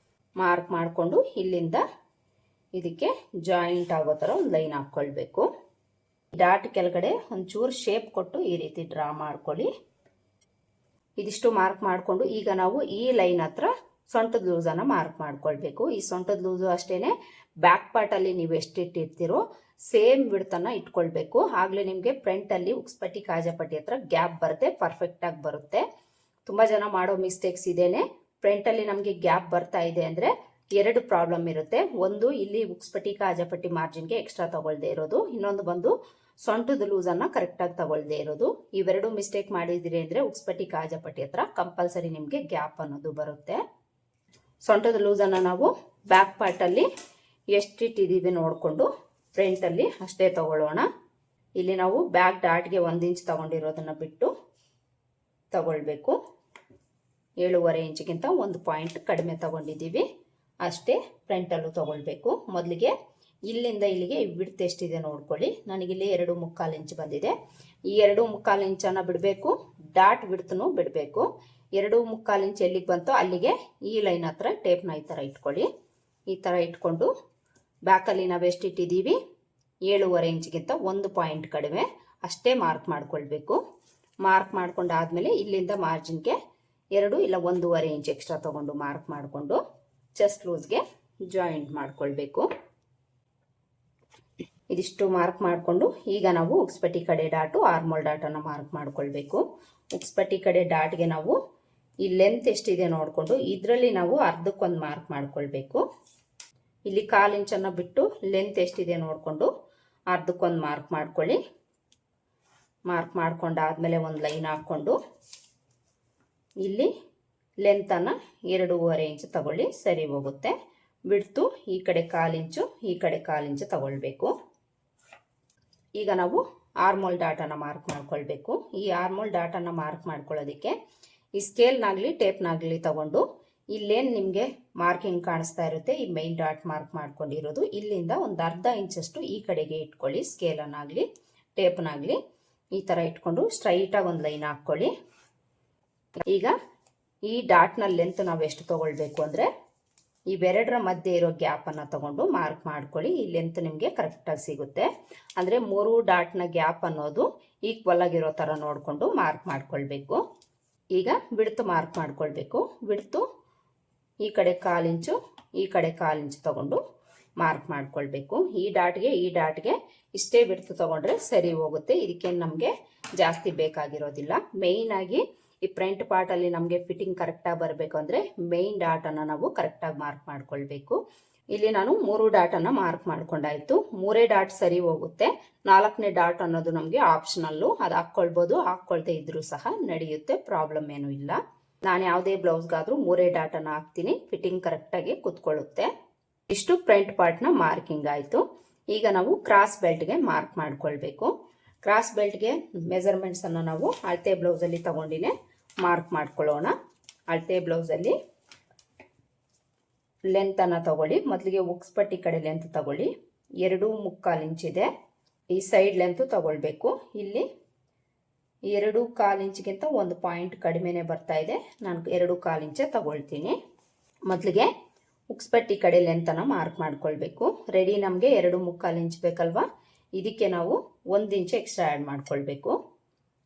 ಮಾರ್ಕ್ ಮಾಡಿಕೊಂಡು ಇಲ್ಲಿಂದ ಇದಕ್ಕೆ ಜಾಯಿಂಟ್ ಆಗೋ ತರ ಒಂದು ಲೈನ್ ಹಾಕೊಳ್ಬೇಕು. ಡಾಟ್ ಕೆಳಗಡೆ ಒಂಚೂರು ಶೇಪ್ ಕೊಟ್ಟು ಈ ರೀತಿ ಡ್ರಾ ಮಾಡ್ಕೊಳ್ಳಿ. ಇದಿಷ್ಟು ಮಾರ್ಕ್ ಮಾಡಿಕೊಂಡು ಈಗ ನಾವು ಈ ಲೈನ್ ಹತ್ರ ಸೊಂಟದ ಲೂಸ್ ಅನ್ನ ಮಾರ್ಕ್ ಮಾಡ್ಕೊಳ್ಬೇಕು. ಈ ಸೊಂಟದ ಲೂಸು ಅಷ್ಟೇನೆ ಬ್ಯಾಕ್ ಪಾರ್ಟ್ ಅಲ್ಲಿ ನೀವು ಎಷ್ಟಿಟ್ಟಿರ್ತೀರೋ ಸೇಮ್ ವಿಡ್ತನ್ನ ಇಟ್ಕೊಳ್ಬೇಕು. ಆಗ್ಲೇ ನಿಮ್ಗೆ ಫ್ರಂಟ್ ಅಲ್ಲಿ ಉಕ್ಸ್ಪಟ್ಟಿ ಕಾಜಾಪಟ್ಟಿ ಹತ್ರ ಗ್ಯಾಪ್ ಬರುತ್ತೆ, ಪರ್ಫೆಕ್ಟ್ ಆಗಿ ಬರುತ್ತೆ. ತುಂಬಾ ಜನ ಮಾಡೋ ಮಿಸ್ಟೇಕ್ಸ್ ಇದೇನೆ. ಫ್ರಂಟ್ ಅಲ್ಲಿ ನಮ್ಗೆ ಗ್ಯಾಪ್ ಬರ್ತಾ ಇದೆ ಅಂದ್ರೆ 2 ಪ್ರಾಬ್ಲಮ್ ಇರುತ್ತೆ. ಒಂದು ಇಲ್ಲಿ ಉಕ್ಸ್ಪಟ್ಟಿ ಕಾಜಾಪಟ್ಟಿ ಮಾರ್ಜಿನ್ಗೆ ಎಕ್ಸ್ಟ್ರಾ ತಗೊಳ್ದೇ ಇರೋದು, ಇನ್ನೊಂದು ಬಂದು ಸೊಂಟದ ಲೂಸ್ ಅನ್ನ ಕರೆಕ್ಟ್ ಆಗಿ ತಗೊಳ್ದೇ ಇರೋದು. ಇವೆರಡು ಮಿಸ್ಟೇಕ್ ಮಾಡಿದಿರಿ ಅಂದ್ರೆ ಉಕ್ಸ್ಪಟ್ಟಿ ಕಾಜಾಪಟ್ಟಿ ಹತ್ರ ಕಂಪಲ್ಸರಿ ನಿಮ್ಗೆ ಗ್ಯಾಪ್ ಅನ್ನೋದು ಬರುತ್ತೆ. ಸೊಂಟದ ಲೂಸ್ ಅನ್ನ ನಾವು ಬ್ಯಾಕ್ ಪಾರ್ಟ್ ಅಲ್ಲಿ ಎಷ್ಟಿಟ್ಟಿದೀವಿ ನೋಡ್ಕೊಂಡು ಫ್ರಂಟ್ ಅಲ್ಲಿ ಅಷ್ಟೇ ತಗೊಳ್ಳೋಣ. ಇಲ್ಲಿ ನಾವು ಬ್ಯಾಕ್ ಡಾಟ್ಗೆ 1 ಇಂಚ್ ತಗೊಂಡಿರೋದನ್ನ ಬಿಟ್ಟು ತಗೊಳ್ಬೇಕು. 7.5 ಇಂಚ್ಗಿಂತ 1 ಪಾಯಿಂಟ್ ಕಡಿಮೆ ತಗೊಂಡಿದ್ದೀವಿ, ಅಷ್ಟೇ ಫ್ರಂಟ್ ಅಲ್ಲೂ ತಗೊಳ್ಬೇಕು. ಮೊದಲಿಗೆ ಇಲ್ಲಿಂದ ಇಲ್ಲಿಗೆ ವಿಡ್ತ್ ಎಷ್ಟಿದೆ ನೋಡ್ಕೊಳ್ಳಿ. ನನಗಿಲ್ಲಿ 2.25 ಇಂಚ್ ಬಂದಿದೆ. ಈ 2.25 ಇಂಚನ್ನ ಬಿಡಬೇಕು, ಡಾಟ್ ವಿಡ್ತ್ನು ಬಿಡಬೇಕು. 2.25 ಇಂಚ್ ಎಲ್ಲಿಗೆ ಬಂತೋ ಅಲ್ಲಿಗೆ ಈ ಲೈನ್ ಹತ್ರ ಟೇಪ್ನ ಈ ತರ ಇಟ್ಕೊಳ್ಳಿ. ಈ ತರ ಇಟ್ಕೊಂಡು ಬ್ಯಾಕಲ್ಲಿ ನಾವು ಎಷ್ಟಿಟ್ಟಿದ್ದೀವಿ 7.5 ಇಂಚ್ಗಿಂತ 1 ಪಾಯಿಂಟ್ ಕಡಿಮೆ ಅಷ್ಟೇ ಮಾರ್ಕ್ ಮಾಡ್ಕೊಳ್ಬೇಕು. ಮಾರ್ಕ್ ಮಾಡ್ಕೊಂಡಾದ್ಮೇಲೆ ಇಲ್ಲಿಂದ ಮಾರ್ಜಿನ್ಗೆ 2 ಇಲ್ಲ 1.5 ಇಂಚ್ ಎಕ್ಸ್ಟ್ರಾ ತಗೊಂಡು ಮಾರ್ಕ್ ಮಾಡಿಕೊಂಡು ಚೆಸ್ಟ್ ಲೂಸ್ಗೆ ಜಾಯಿಂಟ್ ಮಾಡ್ಕೊಳ್ಬೇಕು. ಇದಿಷ್ಟು ಮಾರ್ಕ್ ಮಾಡಿಕೊಂಡು ಈಗ ನಾವು ಉಕ್ಸ್ಪಟ್ಟಿ ಕಡೆ ಡಾಟು ಆರ್ಮೋಲ್ ಡಾಟ್ ಅನ್ನ ಮಾರ್ಕ್ ಮಾಡ್ಕೊಳ್ಬೇಕು. ಉಕ್ಸ್ಪಟ್ಟಿ ಕಡೆ ಡಾಟ್ಗೆ ನಾವು ಈ ಲೆಂತ್ ಎಷ್ಟಿದೆ ನೋಡ್ಕೊಂಡು ಇದರಲ್ಲಿ ನಾವು ಅರ್ಧಕ್ಕೊಂದು ಮಾರ್ಕ್ ಮಾಡ್ಕೊಳ್ಬೇಕು. ಇಲ್ಲಿ 1/4 ಇಂಚನ್ನ ಬಿಟ್ಟು ಲೆಂತ್ ಎಷ್ಟಿದೆ ನೋಡ್ಕೊಂಡು ಅರ್ಧಕ್ಕೊಂದು ಮಾರ್ಕ್ ಮಾಡ್ಕೊಳ್ಳಿ. ಮಾರ್ಕ್ ಮಾಡ್ಕೊಂಡಾದ್ಮೇಲೆ ಒಂದು ಲೈನ್ ಹಾಕೊಂಡು ಇಲ್ಲಿ ಲೆಂತ್ ಅನ್ನ 2.5 ಇಂಚ್ ತಗೊಳ್ಳಿ, ಸರಿ ಹೋಗುತ್ತೆ. ಬಿಡ್ತು ಈ ಕಡೆ 1/4 ಇಂಚು ಈ ಕಡೆ 1/4 ಇಂಚು ತಗೊಳ್ಬೇಕು. ಈಗ ನಾವು ಆರ್ಮೋಲ್ ಡಾಟ್ ಅನ್ನ ಮಾರ್ಕ್ ಮಾಡ್ಕೊಳ್ಬೇಕು. ಈ ಆರ್ಮೋಲ್ ಡಾಟ್ ಅನ್ನ ಮಾರ್ಕ್ ಮಾಡ್ಕೊಳ್ಳೋದಕ್ಕೆ ಈ ಸ್ಕೇಲ್ನಾಗ್ಲಿ ಟೇಪ್ನಾಗ್ಲಿ ತಗೊಂಡು ಇಲ್ಲೇನು ನಿಮಗೆ ಮಾರ್ಕಿಂಗ್ ಕಾಣಿಸ್ತಾ ಇರುತ್ತೆ ಈ ಮೈನ್ ಡಾಟ್ ಮಾರ್ಕ್ ಮಾಡ್ಕೊಂಡಿರೋದು ಇಲ್ಲಿಂದ ಒಂದು ಅರ್ಧ ಇಂಚಷ್ಟು ಈ ಕಡೆಗೆ ಇಟ್ಕೊಳ್ಳಿ. ಸ್ಕೇಲನ್ನಾಗ್ಲಿ ಟೇಪ್ನಾಗ್ಲಿ ಈ ತರ ಇಟ್ಕೊಂಡು ಸ್ಟ್ರೈಟ್ ಆಗಿ ಒಂದು ಲೈನ್ ಹಾಕೊಳ್ಳಿ. ಈಗ ಈ ಡಾಟ್ನ ಲೆಂತ್ ನಾವು ಎಷ್ಟು ತಗೊಳ್ಬೇಕು ಅಂದರೆ ಇವೆರಡರ ಮಧ್ಯೆ ಇರೋ ಗ್ಯಾಪನ್ನು ತಗೊಂಡು ಮಾರ್ಕ್ ಮಾಡ್ಕೊಳ್ಳಿ. ಈ ಲೆಂತ್ ನಿಮಗೆ ಕರೆಕ್ಟಾಗಿ ಸಿಗುತ್ತೆ. ಅಂದರೆ 3 ಡಾಟ್ನ ಗ್ಯಾಪ್ ಅನ್ನೋದು ಈಕ್ವಲ್ ಆಗಿರೋ ಥರ ನೋಡಿಕೊಂಡು ಮಾರ್ಕ್ ಮಾಡ್ಕೊಳ್ಬೇಕು. ಈಗ ಬಿಡ್ತು ಮಾರ್ಕ್ ಮಾಡ್ಕೊಳ್ಬೇಕು. ಬಿಡ್ತು ಈ ಕಡೆ 1/4 ಇಂಚು, ಈ ಕಡೆ 1/4 ಇಂಚು ತಗೊಂಡು ಮಾರ್ಕ್ ಮಾಡ್ಕೊಳ್ಬೇಕು. ಈ ಡಾಟ್ಗೆ ಇಷ್ಟೇ ಬಿಡ್ತು ತಗೊಂಡ್ರೆ ಸರಿ ಹೋಗುತ್ತೆ. ಇದಕ್ಕೇನು ನಮಗೆ ಜಾಸ್ತಿ ಬೇಕಾಗಿರೋದಿಲ್ಲ. ಮೇಯ್ನಾಗಿ ಈ ಫ್ರಂಟ್ ಪಾರ್ಟಲ್ಲಿ ನಮಗೆ ಫಿಟ್ಟಿಂಗ್ ಕರೆಕ್ಟಾಗಿ ಬರಬೇಕು ಅಂದರೆ ಮೇಯ್ನ್ ಡಾಟನ್ನು ನಾವು ಕರೆಕ್ಟಾಗಿ ಮಾರ್ಕ್ ಮಾಡ್ಕೊಳ್ಬೇಕು. ಇಲ್ಲಿ ನಾನು 3 ಡಾಟನ್ನು ಮಾರ್ಕ್ ಮಾಡ್ಕೊಂಡಾಯ್ತು. 3 ಡಾಟ್ ಸರಿ ಹೋಗುತ್ತೆ. 4ನೇ ಡಾಟ್ ಅನ್ನೋದು ನಮಗೆ ಆಪ್ಷನಲ್ಲು, ಅದು ಹಾಕ್ಕೊಳ್ಬೋದು, ಹಾಕ್ಕೊಳ್ತಾ ಇದ್ರೂ ಸಹ ನಡೆಯುತ್ತೆ, ಪ್ರಾಬ್ಲಮ್ ಏನೂ ಇಲ್ಲ. ನಾನು ಯಾವುದೇ ಬ್ಲೌಸ್ಗಾದರೂ 3 ಡಾಟನ್ನು ಹಾಕ್ತೀನಿ, ಫಿಟ್ಟಿಂಗ್ ಕರೆಕ್ಟಾಗಿ ಕುತ್ಕೊಳ್ಳುತ್ತೆ. ಇಷ್ಟು ಫ್ರಂಟ್ ಪಾರ್ಟ್ನ ಮಾರ್ಕಿಂಗ್ ಆಯಿತು. ಈಗ ನಾವು ಕ್ರಾಸ್ ಬೆಲ್ಟ್ಗೆ ಮಾರ್ಕ್ ಮಾಡ್ಕೊಳ್ಬೇಕು. ಕ್ರಾಸ್ ಬೆಲ್ಟ್ಗೆ ಮೆಜರ್ಮೆಂಟ್ಸನ್ನು ನಾವು ಅಳತೆ ಬ್ಲೌಸಲ್ಲಿ ತಗೊಂಡಿನೇ ಮಾರ್ಕ್ ಮಾಡ್ಕೊಳ್ಳೋಣ. ಅಳತೆ ಬ್ಲೌಸಲ್ಲಿ ಲೆಂತನ್ನು ತಗೊಳ್ಳಿ. ಮೊದಲಿಗೆ ಉಕ್ಸ್ ಪಟ್ಟಿ ಕಡೆ ಲೆಂತ್ ತಗೊಳ್ಳಿ. 2.25 ಇಂಚಿದೆ. ಈ ಸೈಡ್ ಲೆಂತ್ ತಗೊಳ್ಬೇಕು. ಇಲ್ಲಿ 2.25 ಇಂಚಿಗಿಂತ 1 ಪಾಯಿಂಟ್ ಕಡಿಮೆನೇ ಬರ್ತಾ ಇದೆ. ನಾನು 2.25 ಇಂಚೆ ತಗೊಳ್ತೀನಿ. ಮೊದಲಿಗೆ ಉಕ್ಸ್ ಪಟ್ಟಿ ಕಡೆ ಲೆಂತನ್ನು ಮಾರ್ಕ್ ಮಾಡ್ಕೊಳ್ಬೇಕು. ರೆಡಿ ನಮಗೆ 2.25 ಇಂಚ್ ಬೇಕಲ್ವಾ, ಇದಕ್ಕೆ ನಾವು 1 ಇಂಚ್ ಎಕ್ಸ್ಟ್ರಾ ಆ್ಯಡ್ ಮಾಡ್ಕೊಳ್ಬೇಕು.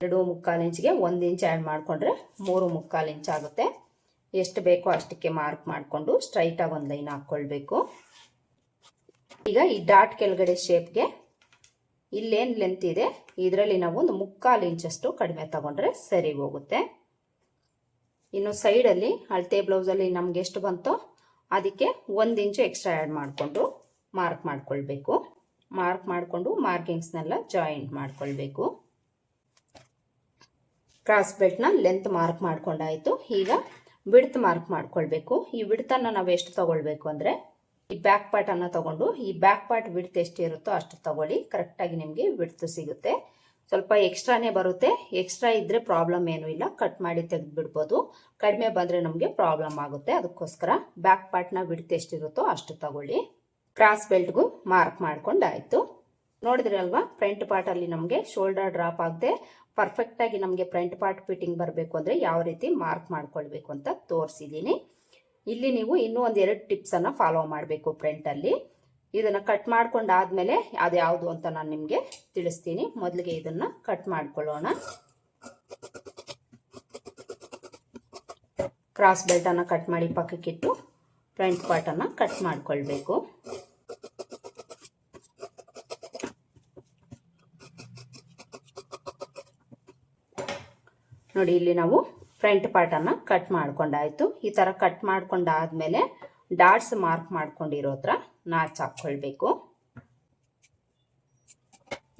2.25 ಇಂಚ್ಗೆ 1 ಇಂಚ್ ಆ್ಯಡ್ ಮಾಡಿಕೊಂಡ್ರೆ 3.25 ಇಂಚ್ ಆಗುತ್ತೆ. ಎಷ್ಟು ಬೇಕೋ ಅಷ್ಟಕ್ಕೆ ಮಾರ್ಕ್ ಮಾಡಿಕೊಂಡು ಸ್ಟ್ರೈಟಾಗಿ ಒಂದು ಲೈನ್ ಹಾಕ್ಕೊಳ್ಬೇಕು. ಈಗ ಈ ಡಾಟ್ ಕೆಳಗಡೆ ಶೇಪ್ಗೆ ಇಲ್ಲೇನು ಲೆಂತ್ ಇದೆ ಇದರಲ್ಲಿ ನಾವು 1/4 ಇಂಚಷ್ಟು ಕಡಿಮೆ ತಗೊಂಡ್ರೆ ಸರಿ ಹೋಗುತ್ತೆ. ಇನ್ನು ಸೈಡಲ್ಲಿ ಅಳತೆ ಬ್ಲೌಸಲ್ಲಿ ನಮ್ಗೆ ಎಷ್ಟು ಬಂತೋ ಅದಕ್ಕೆ 1 ಇಂಚು ಎಕ್ಸ್ಟ್ರಾ ಆ್ಯಡ್ ಮಾಡಿಕೊಂಡು ಮಾರ್ಕ್ ಮಾಡ್ಕೊಳ್ಬೇಕು. ಮಾರ್ಕ್ ಮಾಡಿಕೊಂಡು ಮಾರ್ಕಿಂಗ್ಸ್ನೆಲ್ಲ ಜಾಯಿಂಟ್ ಮಾಡ್ಕೊಳ್ಬೇಕು. ಕ್ರಾಸ್ ಬೆಲ್ಟ್ನ ಲೆಂತ್ ಮಾರ್ಕ್ ಮಾಡ್ಕೊಂಡಾಯಿತು. ಈಗ ಬಿಡ್ತ್ ಮಾರ್ಕ್ ಮಾಡ್ಕೊಳ್ಬೇಕು. ಈ ಬಿಡ್ತನ್ನು ನಾವು ಎಷ್ಟು ತಗೊಳ್ಬೇಕು ಅಂದರೆ ಈ ಬ್ಯಾಕ್ ಪಾರ್ಟನ್ನು ತಗೊಂಡು ಈ ಬ್ಯಾಕ್ ಪಾರ್ಟ್ ಬಿಡ್ತ್ ಎಷ್ಟು ಇರುತ್ತೋ ಅಷ್ಟು ತಗೊಳ್ಳಿ. ಕರೆಕ್ಟಾಗಿ ನಿಮಗೆ ಬಿಡ್ತ್ ಸಿಗುತ್ತೆ. ಸ್ವಲ್ಪ ಎಕ್ಸ್ಟ್ರಾನೇ ಬರುತ್ತೆ. ಎಕ್ಸ್ಟ್ರಾ ಇದ್ದರೆ ಪ್ರಾಬ್ಲಮ್ ಏನೂ ಇಲ್ಲ, ಕಟ್ ಮಾಡಿ ತೆಗೆದು ಬಿಡ್ಬೋದು. ಕಡಿಮೆ ಬಂದರೆ ನಮಗೆ ಪ್ರಾಬ್ಲಮ್ ಆಗುತ್ತೆ. ಅದಕ್ಕೋಸ್ಕರ ಬ್ಯಾಕ್ ಪಾರ್ಟ್ನ ಬಿಡ್ತ್ ಎಷ್ಟಿರುತ್ತೋ ಅಷ್ಟು ತಗೊಳ್ಳಿ. ಕ್ರಾಸ್ ಬೆಲ್ಟ್ಗೂ ಮಾರ್ಕ್ ಮಾಡ್ಕೊಂಡಾಯಿತು. ನೋಡಿದ್ರಿ ಅಲ್ವಾ, ಫ್ರಂಟ್ ಪಾರ್ಟಲ್ಲಿ ನಮಗೆ ಶೋಲ್ಡರ್ ಡ್ರಾಪ್ ಆಗದೆ ಪರ್ಫೆಕ್ಟಾಗಿ ನಮಗೆ ಫ್ರಂಟ್ ಪಾರ್ಟ್ ಫಿಟ್ಟಿಂಗ್ ಬರಬೇಕು ಅಂದರೆ ಯಾವ ರೀತಿ ಮಾರ್ಕ್ ಮಾಡ್ಕೊಳ್ಬೇಕು ಅಂತ ತೋರಿಸಿದ್ದೀನಿ. ಇಲ್ಲಿ ನೀವು ಇನ್ನೂ 1-2 ಟಿಪ್ಸನ್ನು ಫಾಲೋ ಮಾಡಬೇಕು ಫ್ರಂಟಲ್ಲಿ. ಇದನ್ನು ಕಟ್ ಮಾಡ್ಕೊಂಡಾದ್ಮೇಲೆ ಅದು ಯಾವುದು ಅಂತ ನಾನು ನಿಮಗೆ ತಿಳಿಸ್ತೀನಿ. ಮೊದಲಿಗೆ ಇದನ್ನು ಕಟ್ ಮಾಡ್ಕೊಳ್ಳೋಣ. ಕ್ರಾಸ್ ಬೆಲ್ಟನ್ನು ಕಟ್ ಮಾಡಿ ಪಕ್ಕಕ್ಕಿಟ್ಟು ಫ್ರಂಟ್ ಪಾರ್ಟನ್ನು ಕಟ್ ಮಾಡ್ಕೊಳ್ಬೇಕು. ನೋಡಿ, ಇಲ್ಲಿ ನಾವು ಫ್ರಂಟ್ ಪಾರ್ಟನ್ನು ಕಟ್ ಮಾಡ್ಕೊಂಡಾಯ್ತು. ಈ ಥರ ಕಟ್ ಮಾಡ್ಕೊಂಡಾದ್ಮೇಲೆ ಡಾಟ್ಸ್ ಮಾರ್ಕ್ ಮಾಡ್ಕೊಂಡಿರೋ ಹತ್ರ ನಾಚ್ ಹಾಕ್ಕೊಳ್ಬೇಕು.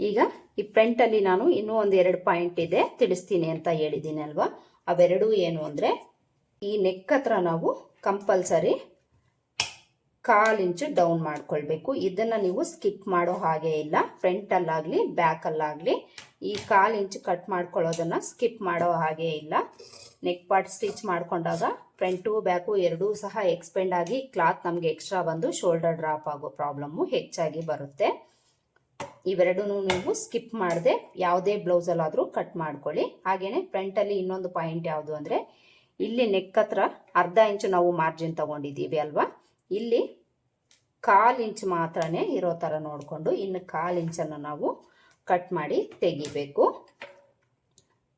ಈಗ ಈ ಫ್ರಂಟಲ್ಲಿ ನಾನು ಇನ್ನೂ 1-2 ಪಾಯಿಂಟ್ ಇದೆ ತಿಳಿಸ್ತೀನಿ ಅಂತ ಹೇಳಿದ್ದೀನಿ ಅಲ್ವಾ, ಅವೆರಡೂ ಏನು ಅಂದರೆ ಈ ನೆಕ್ ಹತ್ರ ನಾವು ಕಂಪಲ್ಸರಿ 1/4 ಇಂಚು ಡೌನ್ ಮಾಡ್ಕೊಳ್ಬೇಕು. ಇದನ್ನು ನೀವು ಸ್ಕಿಪ್ ಮಾಡೋ ಹಾಗೆ ಇಲ್ಲ. ಫ್ರಂಟಲ್ಲಾಗಲಿ ಬ್ಯಾಕಲ್ಲಾಗಲಿ ಈ 1/4 ಇಂಚು ಕಟ್ ಮಾಡ್ಕೊಳ್ಳೋದನ್ನು ಸ್ಕಿಪ್ ಮಾಡೋ ಹಾಗೆ ಇಲ್ಲ. ನೆಕ್ ಪಾರ್ಟ್ ಸ್ಟಿಚ್ ಮಾಡ್ಕೊಂಡಾಗ ಫ್ರಂಟು ಬ್ಯಾಕು ಎರಡೂ ಸಹ ಎಕ್ಸ್ಪೆಂಡ್ ಆಗಿ ಕ್ಲಾತ್ ನಮಗೆ ಎಕ್ಸ್ಟ್ರಾ ಬಂದು ಶೋಲ್ಡರ್ ಡ್ರಾಪ್ ಆಗೋ ಪ್ರಾಬ್ಲಮ್ಮು ಹೆಚ್ಚಾಗಿ ಬರುತ್ತೆ. ಇವೆರಡೂ ನೀವು ಸ್ಕಿಪ್ ಮಾಡದೆ ಯಾವುದೇ ಬ್ಲೌಸಲ್ಲಾದರೂ ಕಟ್ ಮಾಡ್ಕೊಳ್ಳಿ. ಹಾಗೆಯೇ ಫ್ರಂಟಲ್ಲಿ ಇನ್ನೊಂದು ಪಾಯಿಂಟ್ ಯಾವುದು ಅಂದರೆ ಇಲ್ಲಿ ನೆಕ್ ಹತ್ರ 1/2 ಇಂಚು ನಾವು ಮಾರ್ಜಿನ್ ತಗೊಂಡಿದ್ದೀವಿ ಅಲ್ವಾ, ಇಲ್ಲಿ 1/4 ಇಂಚ್ ಮಾತ್ರನೇ ಇರೋ ಥರ ನೋಡಿಕೊಂಡು ಇನ್ನು 1/4 ಇಂಚನ್ನು ನಾವು ಕಟ್ ಮಾಡಿ ತೆಗಿಬೇಕು.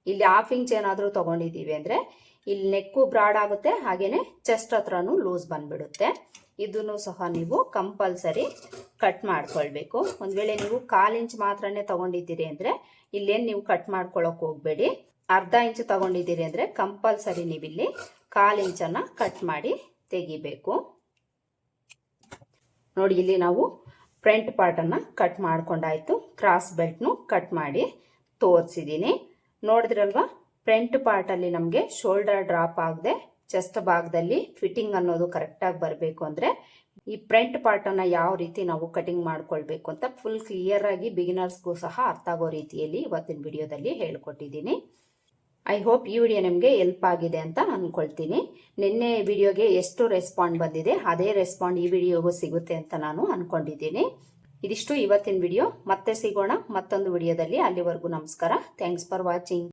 ಇಲ್ಲಿ 1/2 ಇಂಚ್ ಏನಾದರೂ ತಗೊಂಡಿದ್ದೀವಿ ಅಂದರೆ ಇಲ್ಲಿ ನೆಕ್ಕು ಬ್ರಾಡ್ ಆಗುತ್ತೆ, ಹಾಗೆಯೇ ಚೆಸ್ಟ್ ಹತ್ರನೂ ಲೂಸ್ ಬಂದ್ಬಿಡುತ್ತೆ. ಇದನ್ನು ಸಹ ನೀವು ಕಂಪಲ್ಸರಿ ಕಟ್ ಮಾಡ್ಕೊಳ್ಬೇಕು. ಒಂದು ವೇಳೆ ನೀವು 1/4 ಇಂಚ್ ಮಾತ್ರನೇ ತಗೊಂಡಿದ್ದೀರಿ ಅಂದರೆ ಇಲ್ಲೇನು ನೀವು ಕಟ್ ಮಾಡ್ಕೊಳ್ಳೋಕೆ ಹೋಗಬೇಡಿ. 1/2 ಇಂಚ್ ತಗೊಂಡಿದ್ದೀರಿ ಅಂದರೆ ಕಂಪಲ್ಸರಿ ನೀವಿಲ್ಲಿ 1/4 ಇಂಚನ್ನು ಕಟ್ ಮಾಡಿ ತೆಗಿಬೇಕು. ನೋಡಿ, ಇಲ್ಲಿ ನಾವು ಫ್ರಂಟ್ ಪಾರ್ಟನ್ನು ಕಟ್ ಮಾಡ್ಕೊಂಡಾಯ್ತು. ಕ್ರಾಸ್ ಬೆಲ್ಟ್ನು ಕಟ್ ಮಾಡಿ ತೋರಿಸಿದ್ದೀನಿ. ನೋಡಿದ್ರಲ್ವಾ, ಫ್ರಂಟ್ ಪಾರ್ಟಲ್ಲಿ ನಮಗೆ ಶೋಲ್ಡರ್ ಡ್ರಾಪ್ ಆಗದೆ ಚೆಸ್ಟ್ ಭಾಗದಲ್ಲಿ ಫಿಟ್ಟಿಂಗ್ ಅನ್ನೋದು ಕರೆಕ್ಟಾಗಿ ಬರಬೇಕು ಅಂದರೆ ಈ ಫ್ರಂಟ್ ಪಾರ್ಟನ್ನು ಯಾವ ರೀತಿ ನಾವು ಕಟಿಂಗ್ ಮಾಡ್ಕೊಳ್ಬೇಕು ಅಂತ ಫುಲ್ ಕ್ಲಿಯರ್ ಆಗಿ ಬಿಗಿನರ್ಸ್ಗೂ ಸಹ ಅರ್ಥ ಆಗೋ ರೀತಿಯಲ್ಲಿ ಇವತ್ತಿನ ವಿಡಿಯೋದಲ್ಲಿ ಹೇಳ್ಕೊಟ್ಟಿದ್ದೀನಿ. ಐ ಹೋಪ್ ಈ ವಿಡಿಯೋ ನಿಮಗೆ ಹೆಲ್ಪ್ ಆಗಿದೆ ಅಂತ ಅಂದ್ಕೊಳ್ತೀನಿ. ನಿನ್ನೆ ವಿಡಿಯೋಗೆ ಎಷ್ಟು ರೆಸ್ಪಾಂಡ್ ಬಂದಿದೆ ಅದೇ ರೆಸ್ಪಾಂಡ್ ಈ ವಿಡಿಯೋಗೂ ಸಿಗುತ್ತೆ ಅಂತ ನಾನು ಅಂದ್ಕೊಂಡಿದ್ದೀನಿ. ಇದಿಷ್ಟು ಇವತ್ತಿನ ವಿಡಿಯೋ. ಮತ್ತೆ ಸಿಗೋಣ ಮತ್ತೊಂದು ವಿಡಿಯೋದಲ್ಲಿ. ಅಲ್ಲಿವರೆಗೂ ನಮಸ್ಕಾರ. Thanks for watching.